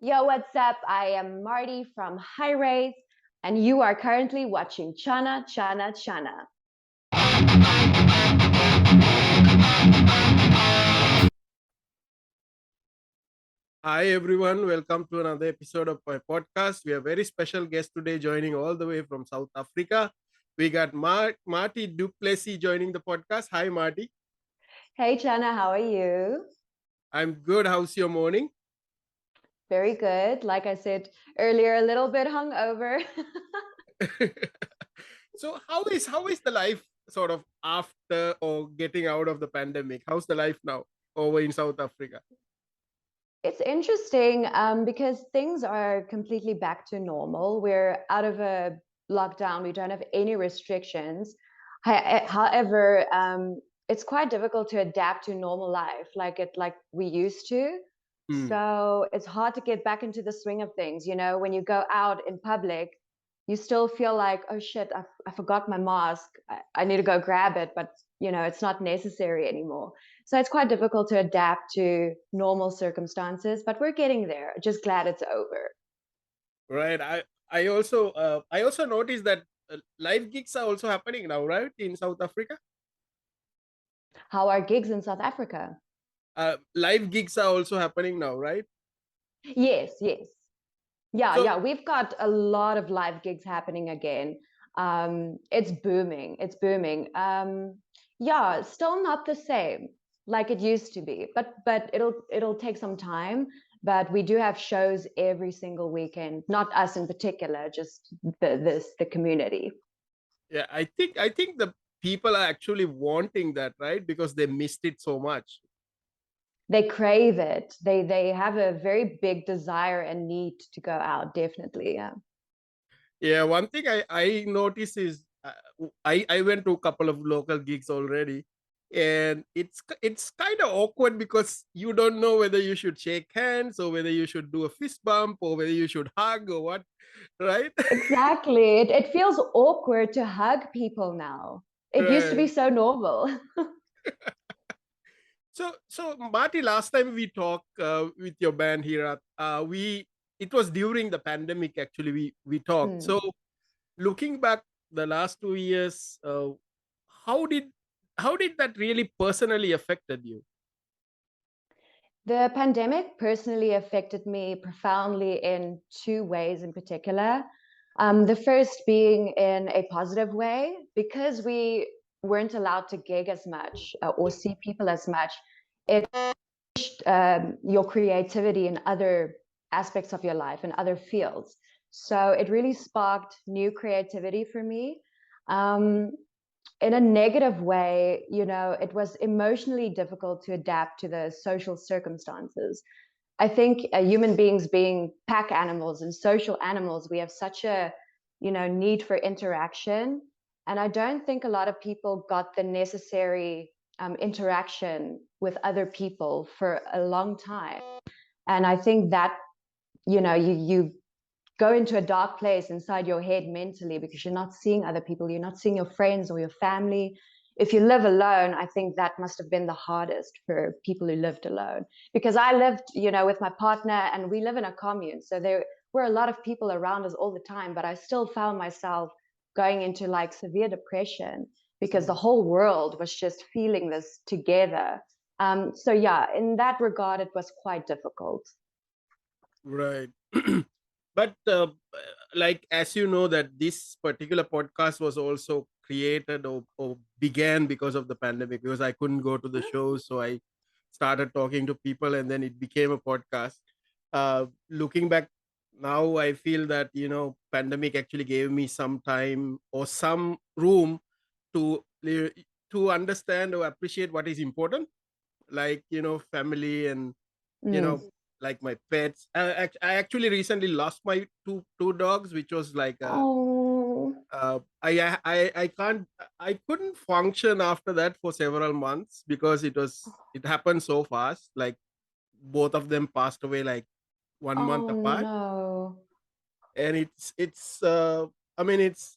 Yo, what's up? I am Marty from Hiraeth, and you are currently watching Channa Channa Channa. Hi everyone, welcome to another episode of my podcast. We have a very special guest today joining all the way from South Africa. We got Marty du Plessis joining the podcast. Hi Marty. Hey, Channa, how are you? I'm good. How's your morning? Very good. Like I said earlier, a little bit hungover. So how is the life sort of after or getting out of the pandemic? How's the life now over in South Africa? It's interesting because things are completely back to normal. We're out of a lockdown. We don't have any restrictions. However, it's quite difficult to adapt to normal life like we used to. Hmm. So it's hard to get back into the swing of things. You know, when you go out in public, you still feel like, oh shit, I forgot my mask. I need to go grab it, but it's not necessary anymore. So it's quite difficult to adapt to normal circumstances, but we're getting there. Just glad it's over. Right. I also noticed that live gigs are also happening now, right? In South Africa. How are gigs in South Africa? Live gigs are also happening now, right? Yes, yes. Yeah, So yeah. We've got a lot of live gigs happening again. It's booming. It's booming. Yeah, still not the same like it used to be, but it'll take some time. But we do have shows every single weekend. Not us in particular, just the community. yeah, I think the people are actually wanting that, right? Because they missed it so much. They crave it. They have a very big desire and need to go out. Definitely, yeah. Yeah, one thing I notice is I went to a couple of local gigs already, and it's kind of awkward because you don't know whether you should shake hands or whether you should do a fist bump or whether you should hug or what, right? Exactly. It feels awkward to hug people now. It used to be Right. so normal. So Marty, last time we talked with your band here, we it was during the pandemic actually we talked. Hmm. So looking back the last 2 years, how did how did that really personally affected you? The pandemic personally affected me profoundly in two ways in particular. The first being in a positive way, because we weren't allowed to gig as much or see people as much. It your creativity in other aspects of your life and other fields. So it really sparked new creativity for me. Um, in a negative way, it was emotionally difficult to adapt to the social circumstances. I think human beings being pack animals and social animals, we have such a, need for interaction. And I don't think a lot of people got the necessary interaction with other people for a long time. And I think that, you go into a dark place inside your head mentally because you're not seeing other people, you're not seeing your friends or your family. If you live alone, I think that must have been the hardest for people who lived alone, because I lived, with my partner, and we live in a commune, so there were a lot of people around us all the time, but I still found myself going into like severe depression because the Mm. whole world was just feeling this together. So yeah, in that regard it was quite difficult. Right. But like as you know that this particular podcast was also created or began because of the pandemic, because I couldn't go to the shows, so I started talking to people and then it became a podcast. Looking back now, I feel that pandemic actually gave me some time or some room to to understand or appreciate what is important, like family and you Mm. know like my pets. I actually recently lost my two dogs, which was like Oh. I can't, I couldn't function after that for several months because it happened so fast. Like both of them passed away like 1 month Oh apart, no. and it's I mean it's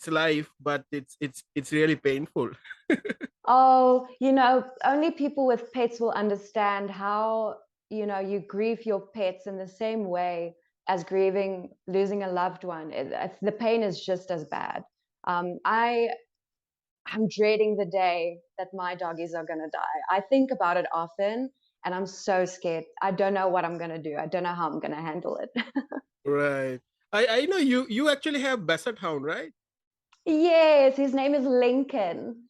life, but it's really painful. Oh, only people with pets will understand how you grieve your pets in the same way as grieving losing a loved one. The pain is just as bad. I'm dreading the day that my doggies are going to die. I think about it often, and I'm so scared. I don't know what I'm going to do. I don't know how I'm going to handle it. Right. I know you actually have Basset Hound, right? Yes, his name is Lincoln.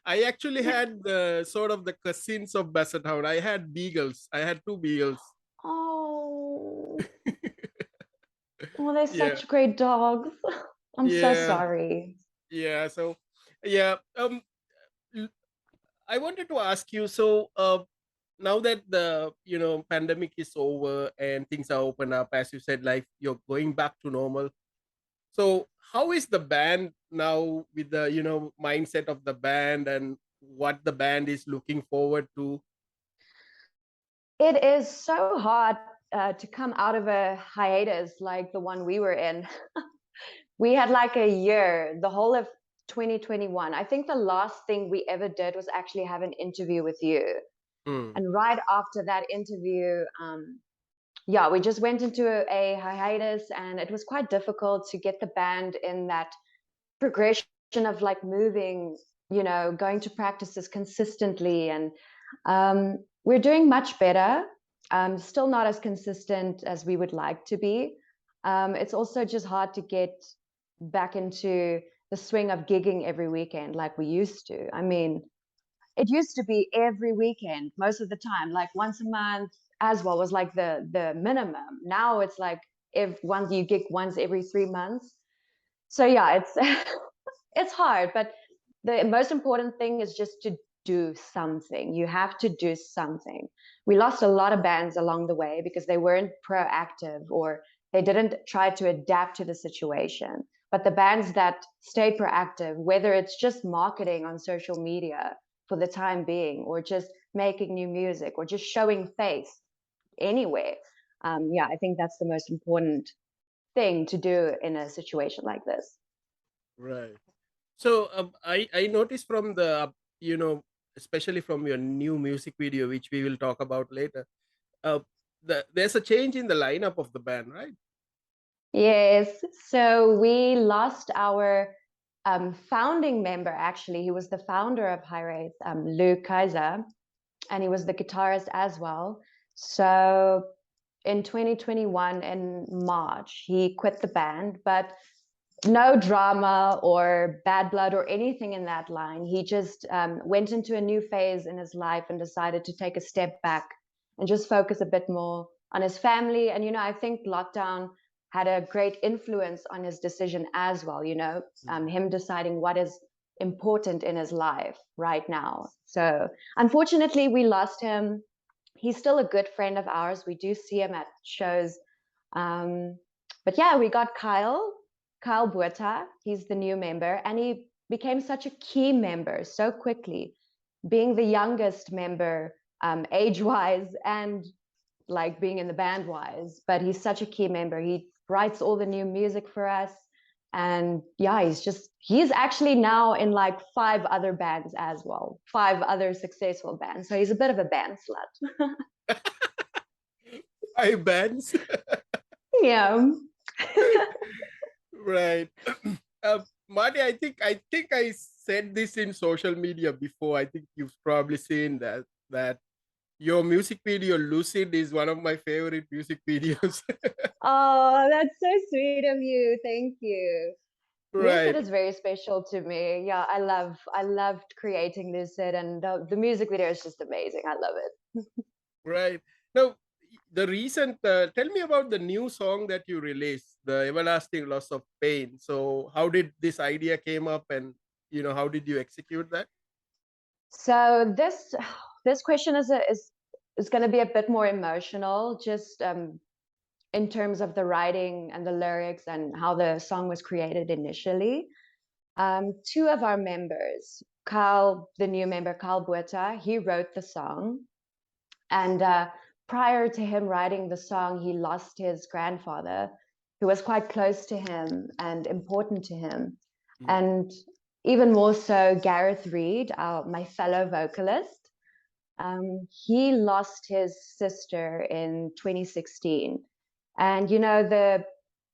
I actually had the sort of the cousins of Basset Hound. I had beagles. I had two beagles. Oh, well, they're Yeah. such great dogs. I'm so Yeah. sorry. Yeah. So yeah. L- I wanted to ask you, so now that the pandemic is over and things are open up, as you said, like you're going back to normal. So how is the band now with the mindset of the band and what the band is looking forward to? It is so hard to come out of a hiatus like the one we were in. We had like a year, the whole of 2021. I think the last thing we ever did was actually have an interview with you. Hmm. And right after that interview, yeah, we just went into a hiatus, and it was quite difficult to get the band in that progression of like moving, going to practices consistently. And we're doing much better. Still not as consistent as we would like to be. It's also just hard to get back into the swing of gigging every weekend like we used to. I mean, it used to be every weekend, most of the time, like once a month as well was like the minimum. Now it's like if once you gig once every 3 months. So yeah, it's it's hard, but the most important thing is just to do something. You have to do something. We lost a lot of bands along the way because they weren't proactive or they didn't try to adapt to the situation. But the bands that stayed proactive, whether it's just marketing on social media for the time being, or just making new music, or just showing face anywhere, yeah, I think that's the most important thing to do in a situation like this. Right. So I noticed from the especially from your new music video, which we will talk about later, uh, there's a change in the lineup of the band, right? Yes. So we lost our founding member, actually. He was the founder of Hiraeth, Lou Kaiser, and he was the guitarist as well. So in 2021, in March, he quit the band, but no drama or bad blood or anything in that line. He just went into a new phase in his life and decided to take a step back and just focus a bit more on his family. And, I think lockdown had a great influence on his decision as well, him deciding what is important in his life right now. So unfortunately, we lost him. He's still a good friend of ours. We do see him at shows. Um, but yeah, we got Kyle Buerta. He's the new member, and he became such a key member so quickly, being the youngest member, age-wise, and like being in the band-wise. But he's such a key member. He writes all the new music for us, and yeah, he's actually now in like 5 other bands as well, 5 other successful bands. So he's a bit of a band slut. Five bands. Yeah. Right. Marty, I think I said this in social media before. I think you've probably seen that your music video Lucid is one of my favorite music videos. Oh, that's so sweet of you. Thank you. Lucid Right. is very special to me. Yeah, I loved creating Lucid, and the music video is just amazing. I love it. Right. Now, the recent tell me about the new song that you released, the Everlasting Loss of Pain. So how did this idea came up, and how did you execute that? So this question is going to be a bit more emotional, just in terms of the writing and the lyrics and how the song was created initially. 2 of our members, Carl, the new member, Carl Buerta, he wrote the song. And prior to him writing the song, he lost his grandfather, who was quite close to him and important to him. Mm. And even more so, Gareth Reed, my fellow vocalist. He lost his sister in 2016. And, you know, the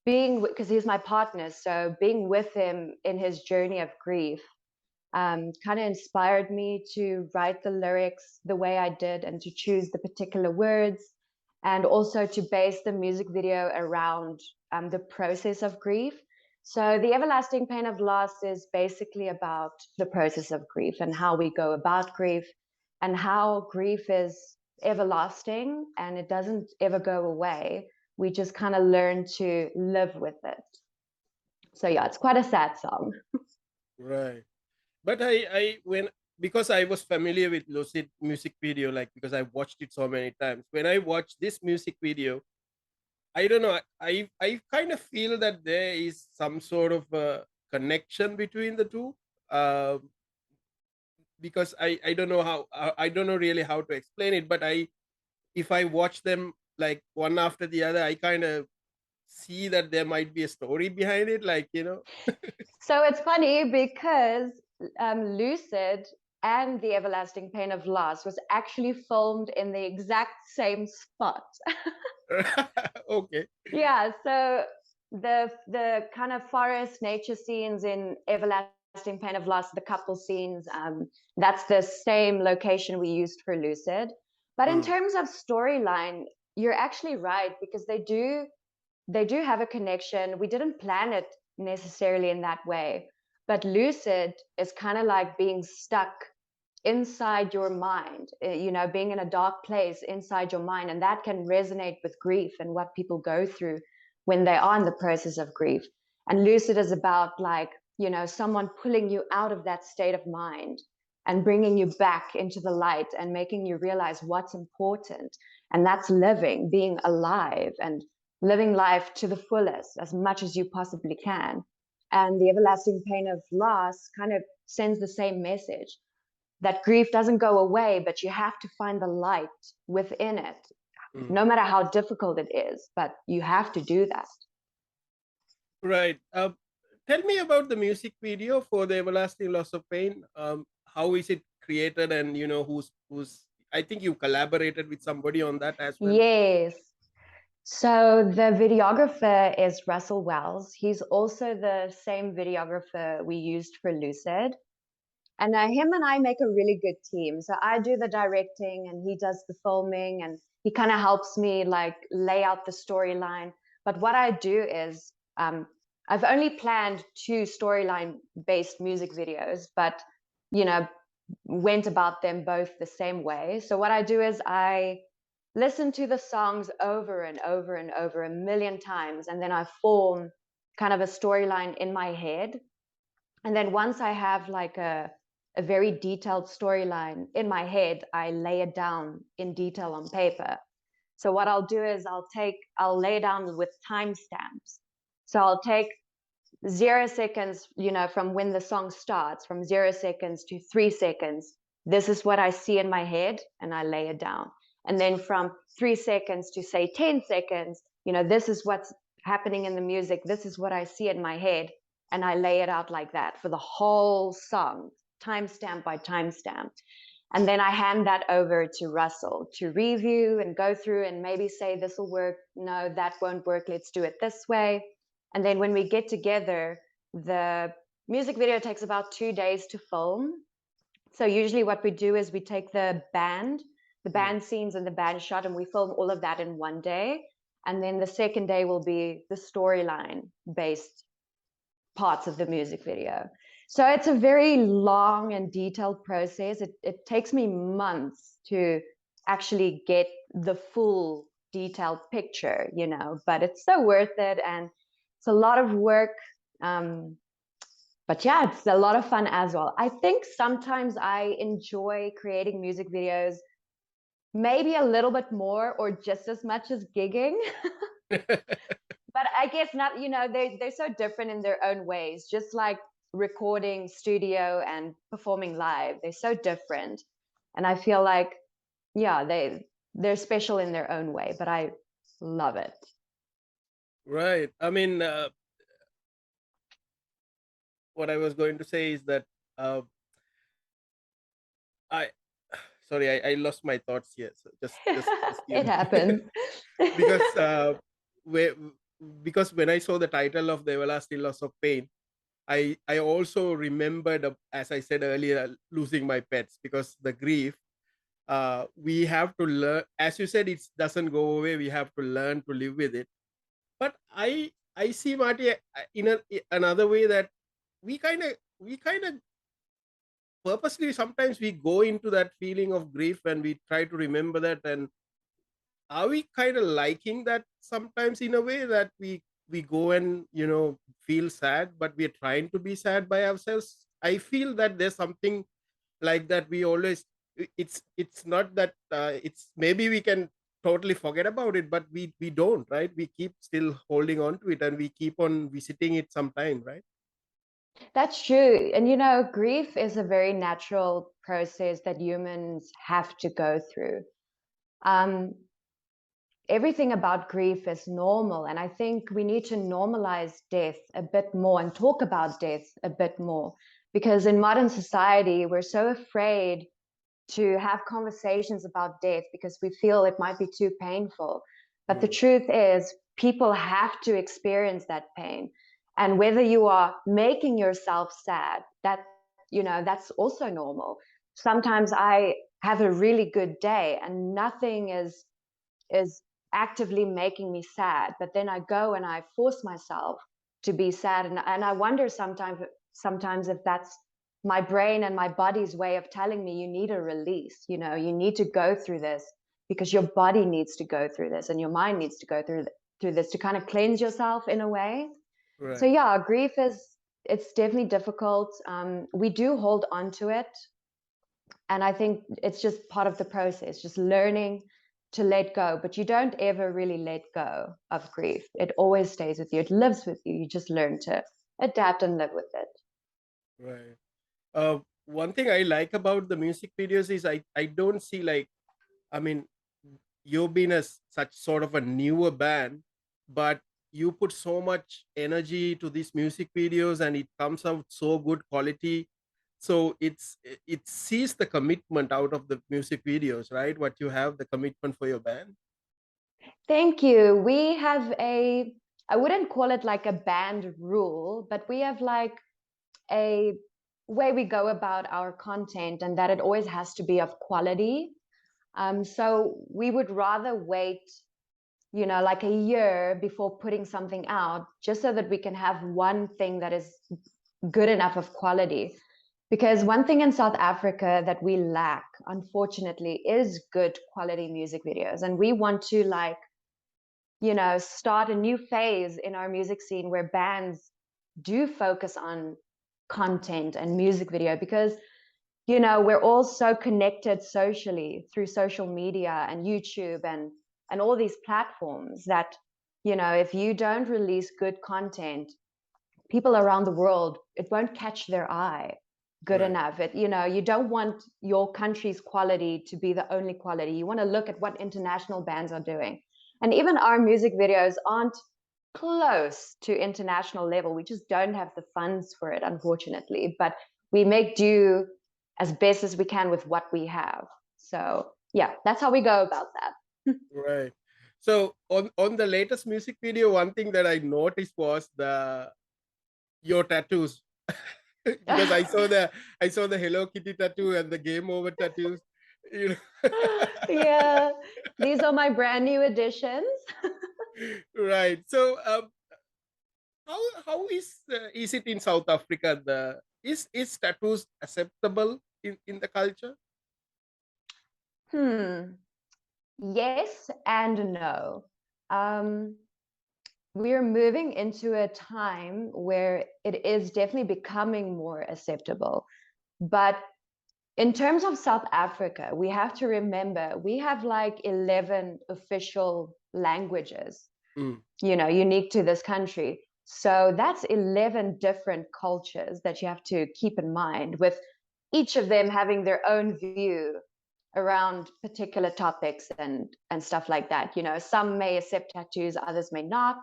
being, because he's my partner, so being with him in his journey of grief kind of inspired me to write the lyrics the way I did and to choose the particular words, and also to base the music video around the process of grief. So the everlasting pain of loss is basically about the process of grief and how we go about grief, and how grief is everlasting and it doesn't ever go away. We just kind of learn to live with it. So yeah, it's quite a sad song. Right. But when, because I was familiar with Lucid music video, like, because I watched it so many times. When I watched this music video, I don't know. I kind of feel that there is some sort of a connection between the two, um, because I don't know how, I don't know really how to explain it. But if I watch them like one after the other, I kind of see that there might be a story behind it, like, you know. So it's funny because Lucid and The Everlasting Pain of Loss was actually filmed in the exact same spot. Okay. Yeah, so the kind of forest nature scenes in Everlasting Pain of Loss, the couple scenes, that's the same location we used for Lucid. But in terms of storyline, you're actually right, because they do have a connection. We didn't plan it necessarily in that way, but lucid is kind of like being stuck inside your mind, you know, being in a dark place inside your mind, and that can resonate with grief and what people go through when they are in the process of grief. And lucid is about, like, you know, someone pulling you out of that state of mind and bringing you back into the light and making you realize what's important, and that's living, being alive, and living life to the fullest as much as you possibly can. And the everlasting pain of loss kind of sends the same message, that grief doesn't go away, but you have to find the light within it, no matter how difficult it is, but you have to do that. Right. Tell me about the music video for the Everlasting Loss of Pain. How is it created, and you know who's? I think you collaborated with somebody on that as well. Yes. So the videographer is Russell Wells. He's also the same videographer we used for Lucid. And him and I make a really good team. So I do the directing and he does the filming, and he kind of helps me like lay out the storyline. But what I do is I've only planned 2 storyline based music videos, but you know, went about them both the same way. So what I do is I listen to the songs over and over and over a million times, and then I form kind of a storyline in my head. And then once I have like a very detailed storyline in my head, I lay it down in detail on paper. So what I'll do is I'll lay down with timestamps. So I'll take 0 seconds, you know, from when the song starts, from 0 seconds to 3 seconds. This is what I see in my head, and I lay it down. And then from 3 seconds to say 10 seconds, you know, this is what's happening in the music. This is what I see in my head. And I lay it out like that for the whole song, timestamp by timestamp. And then I hand that over to Russell to review and go through and maybe say, this will work. No, that won't work. Let's do it this way. And then when we get together, the music video takes about 2 days to film. So usually what we do is we take the band scenes and the band shot, and we film all of that in one day. And then the second day will be the storyline based parts of the music video. So it's a very long and detailed process. It takes me months to actually get the full detailed picture, you know, but it's so worth it, and it's a lot of work. But yeah, it's a lot of fun as well. I think sometimes I enjoy creating music videos maybe a little bit more or just as much as gigging. But I guess not, you know, they're so different in their own ways, just like recording studio and performing live. They're so different. And I feel like, yeah, they're special in their own way, but I love it. Right. I mean, what I was going to say is that I sorry, I lost my thoughts here. So just give It me happens. because where, because when I saw the title of the Everlasting Loss of Pain, I also remembered, as I said earlier, losing my pets, because the grief, we have to learn, as you said, it doesn't go away. We have to learn to live with it. But I see, Marty, in another way, that we kind of purposely sometimes we go into that feeling of grief and we try to remember that. And are we kind of liking that sometimes, in a way, that we go and feel sad, but we're trying to be sad by ourselves? I feel that there's something like that. We always, it's not that, it's maybe we can totally forget about it, but we don't, right? We keep still holding on to it, and we keep on visiting it sometime, right? That's true. And grief is a very natural process that humans have to go through. Um, Everything about grief is normal. And I think we need to normalize death a bit more and talk about death a bit more. Because in modern society, we're so afraid to have conversations about death because we feel it might be too painful. But the truth is, people have to experience that pain. And whether you are making yourself sad, that's also normal. Sometimes I have a really good day and nothing is actively making me sad, but then I go and I force myself to be sad, and I wonder sometimes if that's my brain and my body's way of telling me you need a release. You need to go through this because your body needs to go through this and your mind needs to go through this to kind of cleanse yourself in a way. So Right. yeah, grief it's definitely difficult. We do hold on to it, and I think it's just part of the process, just learning to let go. But you don't ever really let go of grief. It always stays with you. It lives with you. You just learn to adapt and live with it. Right. One thing I like about the music videos is I don't see, like, I mean, you've been such sort of a newer band, but you put so much energy to these music videos and it comes out so good quality. So it sees the commitment out of the music videos, right? What you have, the commitment for your band. Thank you. We have I wouldn't call it like a band rule, but we have like a way we go about our content, and that it always has to be of quality. So we would rather wait, like a year before putting something out, just so that we can have one thing that is good enough of quality. Because one thing in South Africa that we lack, unfortunately, is good quality music videos. And we want to, like, start a new phase in our music scene where bands do focus on content and music video, because we're all so connected socially through social media and YouTube and all these platforms that, if you don't release good content, people around the world, it won't catch their eye good Right. enough. You don't want your country's quality to be the only quality. You want to look at what international bands are doing. And even our music videos aren't close to international level. We just don't have the funds for it, unfortunately. But we make do as best as we can with what we have. So yeah, that's how we go about that. Right. So on the latest music video, one thing that I noticed was the your tattoos. Because I saw the Hello Kitty tattoo and the Game Over tattoos. You know. Yeah, these are my brand new additions. Right. So how is it in South Africa? The is tattoos acceptable in the culture? Yes and no. Um, we're moving into a time where it is definitely becoming more acceptable. But in terms of South Africa, we have to remember we have like 11 official languages, Mm. unique to this country. So that's 11 different cultures that you have to keep in mind, with each of them having their own view around particular topics and stuff like that. Some may accept tattoos, others may not.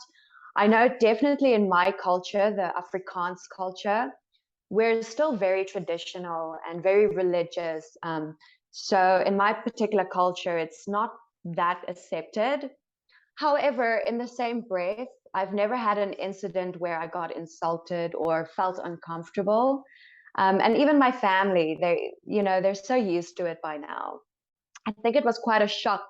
I know definitely in my culture, the Afrikaans culture, we're still very traditional and very religious. So in my particular culture, it's not that accepted. However, in the same breath, I've never had an incident where I got insulted or felt uncomfortable. And even my family, they're so used to it by now. I think it was quite a shock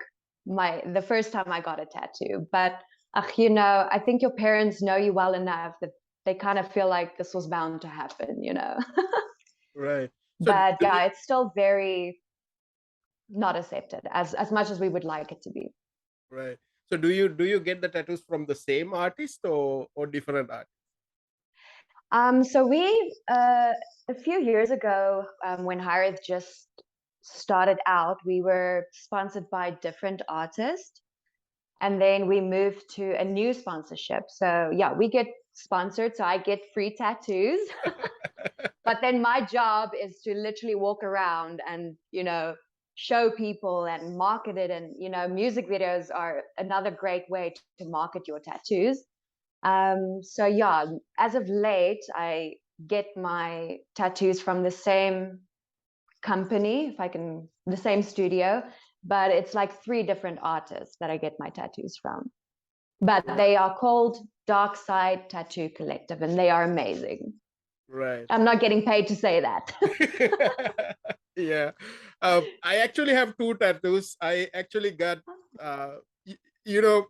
the first time I got a tattoo. But I think your parents know you well enough that they kind of feel like this was bound to happen. Right. So But yeah, it's still very not accepted as much as we would like it to be. right. So do you get the tattoos from the same artist or different artists? So we a few years ago, when Hiraeth just started out, we were sponsored by different artists, and then we moved to a new sponsorship. So yeah, we get sponsored, so I get free tattoos. But then my job is to literally walk around and show people and market it, and music videos are another great way to market your tattoos. So yeah, as of late, I get my tattoos from the same company, the same studio, but it's like 3 different artists that I get my tattoos from. But they are called Dark Side Tattoo Collective, and they are amazing. Right. I'm not getting paid to say that. Yeah. I actually have 2 tattoos. I actually got, you know,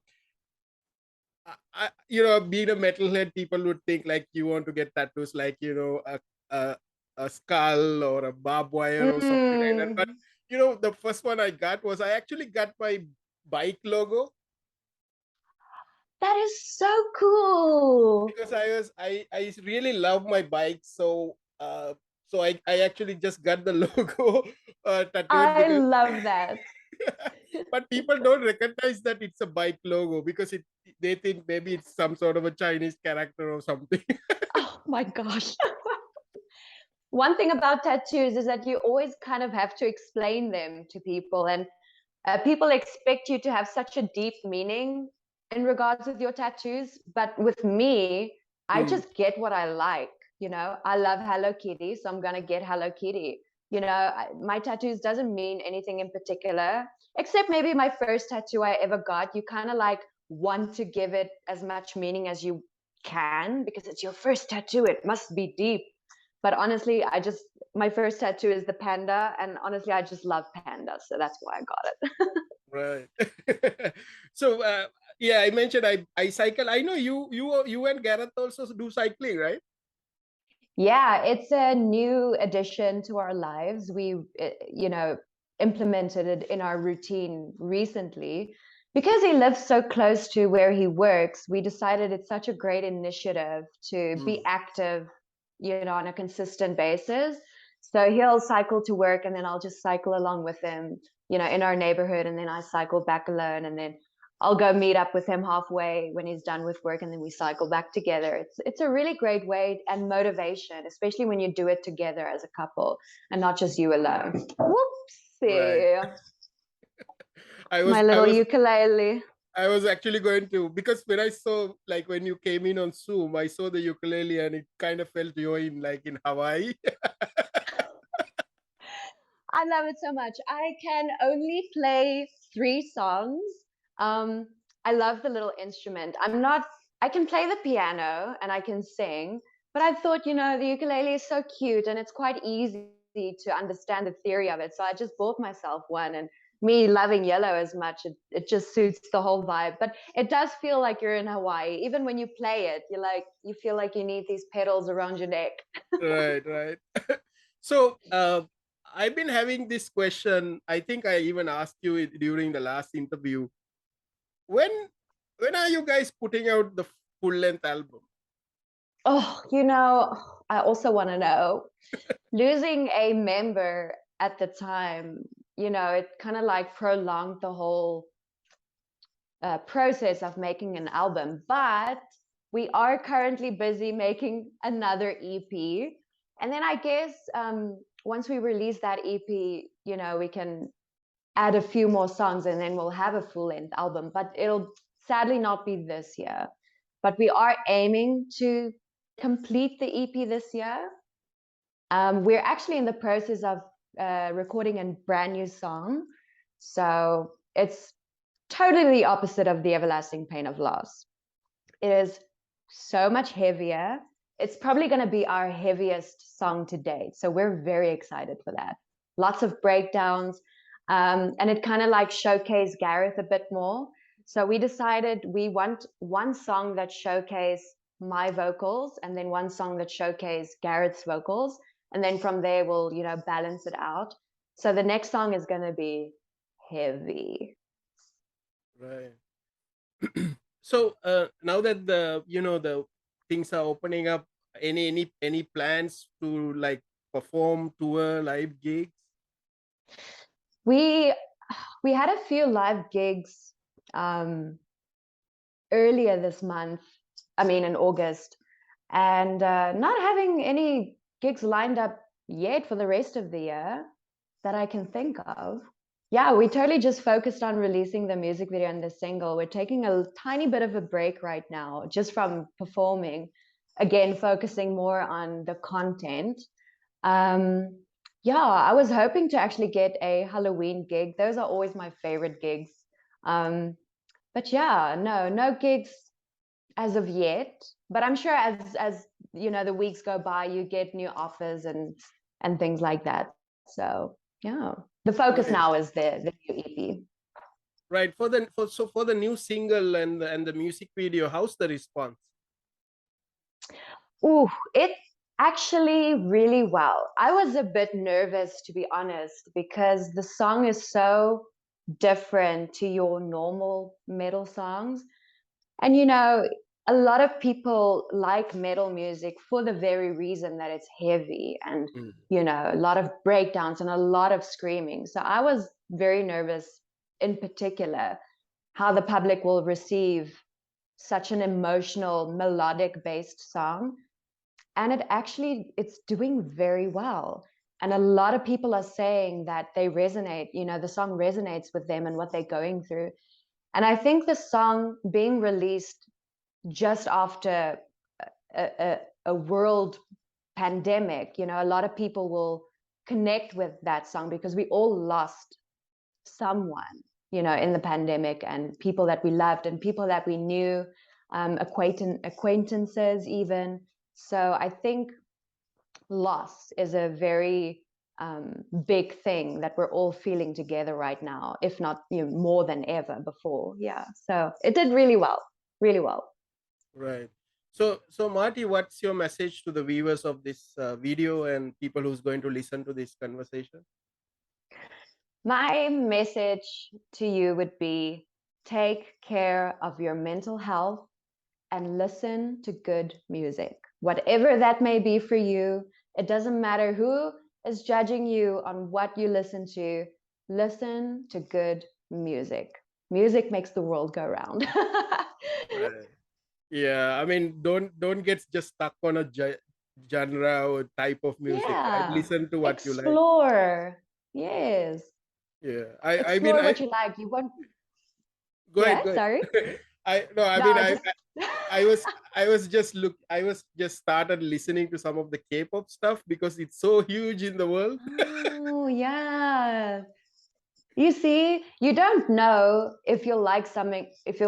being a metalhead, people would think like you want to get tattoos like, a, a skull or a barbed wire or something like that. But, the first one I got was I actually got my bike logo. That is so cool. Because I really love my bike. So I actually just got the logo tattooed I because love that. but people don't recognize that it's a bike logo because they think maybe it's some sort of a Chinese character or something. Oh my gosh. One thing about tattoos is that you always kind of have to explain them to people, and people expect you to have such a deep meaning in regards with your tattoos. But with me, I just get what I like. I love Hello Kitty, so I'm gonna get Hello Kitty. My tattoos doesn't mean anything in particular, except maybe my first tattoo I ever got. You kind of like want to give it as much meaning as you can because it's your first tattoo. It must be deep. But honestly, my first tattoo is the panda, and honestly, I just love pandas, so that's why I got it. Right. So yeah, I mentioned I cycle. I know you and Gareth also do cycling, right? Yeah, it's a new addition to our lives. We, implemented it in our routine recently. Because he lives so close to where he works, we decided it's such a great initiative to be active, on a consistent basis. So he'll cycle to work, and then I'll just cycle along with him, in our neighborhood, and then I cycle back alone, and then I'll go meet up with him halfway when he's done with work, and then we cycle back together. It's a really great way and motivation, especially when you do it together as a couple and not just you alone. Whoopsie. Right. I My was I little was ukulele. I was actually going to, because when I saw, like when you came in on Zoom, I saw the ukulele and it kind of felt you're in like in Hawaii. I love it so much. I can only play 3 songs. Um, I love the little instrument. I can play the piano and I can sing, but I thought, the ukulele is so cute and it's quite easy to understand the theory of it. So I just bought myself one, and me loving yellow as much, it just suits the whole vibe. But it does feel like you're in Hawaii. Even when you play it, you feel like you need these pedals around your neck. Right, right. So I've been having this question. I think I even asked you it during the last interview. When when are you guys putting out the full length album? Oh, I also want to know. Losing a member at the time, it kind of like prolonged the whole process of making an album. But we are currently busy making another EP. And then I guess once we release that EP, we can add a few more songs, and then we'll have a full length album. But it'll sadly not be this year. But we are aiming to complete the EP this year. We're actually in the process of recording a brand new song. So it's totally the opposite of the everlasting pain of loss. It is so much heavier. It's probably going to be our heaviest song to date. So we're very excited for that. Lots of breakdowns. And it kind of like showcased Gareth a bit more. So we decided we want one song that showcased my vocals and then one song that showcased Gareth's vocals. And then from there, we'll, balance it out. So the next song is going to be heavy. Right. So now that the things are opening up, any plans to like perform, tour, live gigs? We had a few live gigs earlier this month, in August, and not having any gigs lined up yet for the rest of the year that I can think of. Yeah, we totally just focused on releasing the music video and the single. We're taking a tiny bit of a break right now, just from performing, again, focusing more on the content. Yeah, I was hoping to actually get a Halloween gig. Those are always my favorite gigs. But yeah, no gigs as of yet. But I'm sure as the weeks go by, you get new offers and things like that. So yeah, the focus Right. now is the new EP. Right. For the new single and the music video, how's the response? Ooh, it actually really well. I was a bit nervous, to be honest, because the song is so different to your normal metal songs. And a lot of people like metal music for the very reason that it's heavy and a lot of breakdowns and a lot of screaming. So I was very nervous, in particular, how the public will receive such an emotional, melodic based song. And it's doing very well. And a lot of people are saying that they resonate, the song resonates with them and what they're going through. And I think the song being released just after a world pandemic, a lot of people will connect with that song because we all lost someone, in the pandemic, and people that we loved and people that we knew, acquaintances even. So I think loss is a very big thing that we're all feeling together right now, if not more than ever before. Yeah, so it did really well, really well. Right. So Marty, what's your message to the viewers of this video and people who's going to listen to this conversation? My message to you would be, take care of your mental health and listen to good music, whatever that may be for you. It doesn't matter who is judging you on what you listen to. Listen to good music. Music makes the world go round. Right. Yeah, I mean, don't get just stuck on a genre or type of music. Right? Yeah, Listen to what you like. explore. Yes, Yeah, I mean, explore what you like. You won't. go ahead, Yeah, go ahead. sorry. I mean, No, just. I was just started listening to some of the K-pop stuff because it's so huge in the world. Oh, yeah. You see, you don't know if you'll like something, if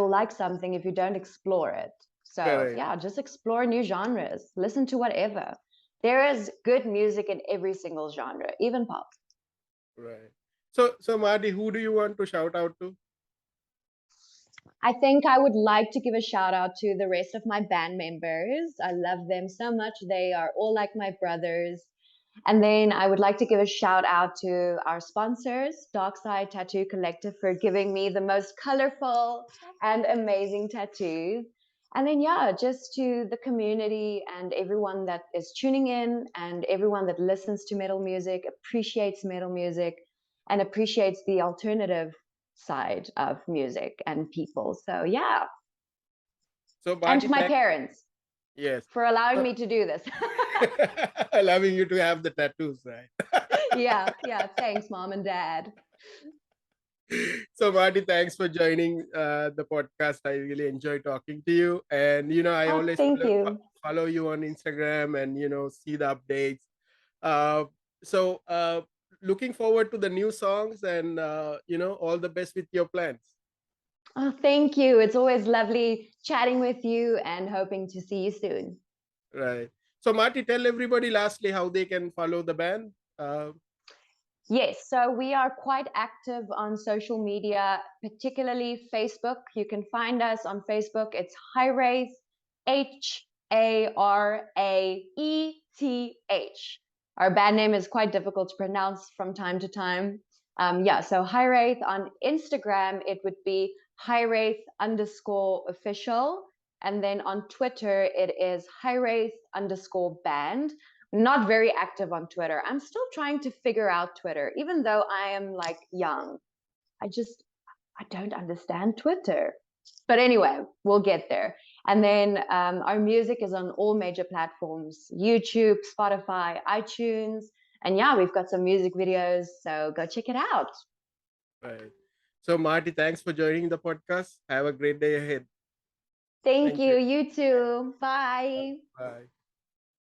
you don't explore it. So Correct. yeah, just explore new genres. Listen to whatever. There is good music in every single genre, even pop. Right. So Marty, who do you want to shout out to? I think I would like to give a shout out to the rest of my band members. I love them so much. They are all like my brothers. And then I would like to give a shout out to our sponsors, Darkside Tattoo Collective, for giving me the most colorful and amazing tattoos. And then, yeah, just to the community and everyone that is tuning in and everyone that listens to metal music, appreciates metal music, and appreciates the alternative side of music and people. So, yeah. So And Marty, to my parents yes, for allowing me to do this. allowing you to have the tattoos, right? Yeah. Thanks, mom and dad. So Marty, thanks for joining the podcast. I really enjoy talking to you, and I Oh, always thank you. follow you on Instagram and see the updates. Uh, so looking forward to the new songs, and all the best with your plans. Oh, thank you. It's always lovely chatting with you and hoping to see you soon. Right. So, Marty, tell everybody lastly how they can follow the band. Yes, so we are quite active on social media, particularly Facebook. You can find us on Facebook. It's Hiraeth, Haraeth. Our band name is quite difficult to pronounce from time to time. So Hiraeth. On Instagram, it would be Hiraeth_official. And then on Twitter, it is Hiraeth_band. Not very active on Twitter. I'm still trying to figure out Twitter, even though I am like young. I don't understand Twitter. But anyway, we'll get there. And then our music is on all major platforms: YouTube, Spotify, iTunes. And yeah, we've got some music videos, so go check it out. Right. So, Marty, thanks for joining the podcast. Have a great day ahead. Thank you. You too. Bye. Bye.